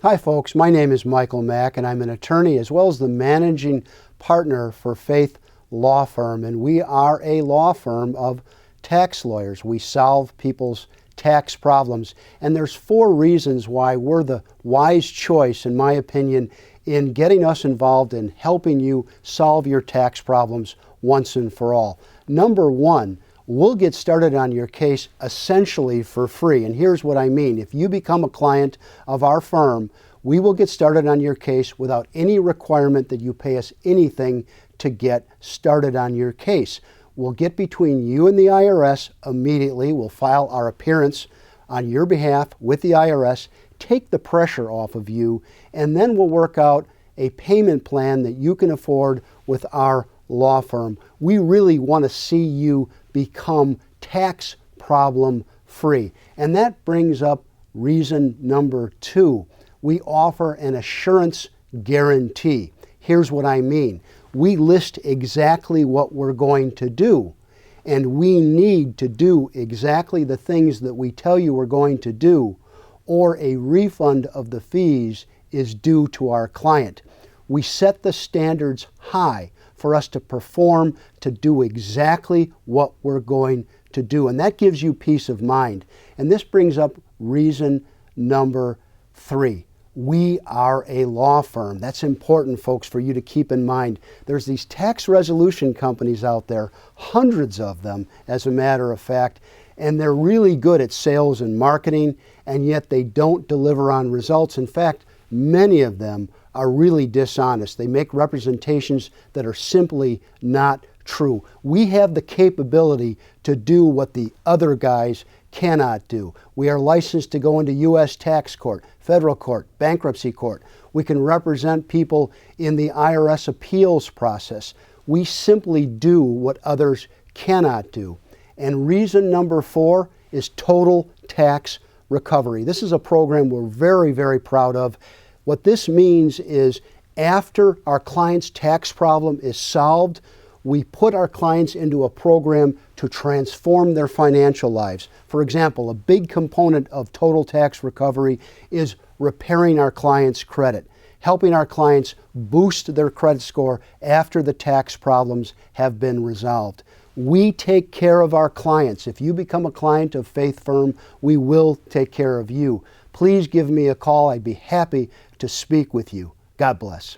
Hi folks, my name is Michael Mack and I'm an attorney as well as the managing partner for Faith Law Firm, and we are a law firm of tax lawyers. We solve people's tax problems, and there's 4 reasons why we're the wise choice, in my opinion, in getting us involved in helping you solve your tax problems once and for all. Number 1, we'll get started on your case essentially for free. And here's what I mean. If you become a client of our firm, we will get started on your case without any requirement that you pay us anything to get started on your case. We'll get between you and the IRS immediately. We'll file our appearance on your behalf with the IRS, take the pressure off of you, and then we'll work out a payment plan that you can afford with our law firm. We really want to see you become tax problem free. And that brings up reason number 2. We offer an assurance guarantee. Here's what I mean. We list exactly what we're going to do, and we need to do exactly the things that we tell you we're going to do, or a refund of the fees is due to our client. We set the standards high for us to perform, to do exactly what we're going to do. And that gives you peace of mind. And this brings up reason number 3. We are a law firm. That's important, folks, for you to keep in mind. There's these tax resolution companies out there, hundreds of them, as a matter of fact, and they're really good at sales and marketing, and yet they don't deliver on results. In fact, many of them are really dishonest. They make representations that are simply not true. We have the capability to do what the other guys cannot do. We are licensed to go into U.S. tax court, federal court, bankruptcy court. We can represent people in the IRS appeals process. We simply do what others cannot do. And reason number 4 is total tax recovery. This is a program we're very, very proud of. What this means is after our client's tax problem is solved, we put our clients into a program to transform their financial lives. For example, a big component of total tax recovery is repairing our clients' credit, helping our clients boost their credit score after the tax problems have been resolved. We take care of our clients. If you become a client of Faith Firm, we will take care of you. Please give me a call. I'd be happy to speak with you. God bless.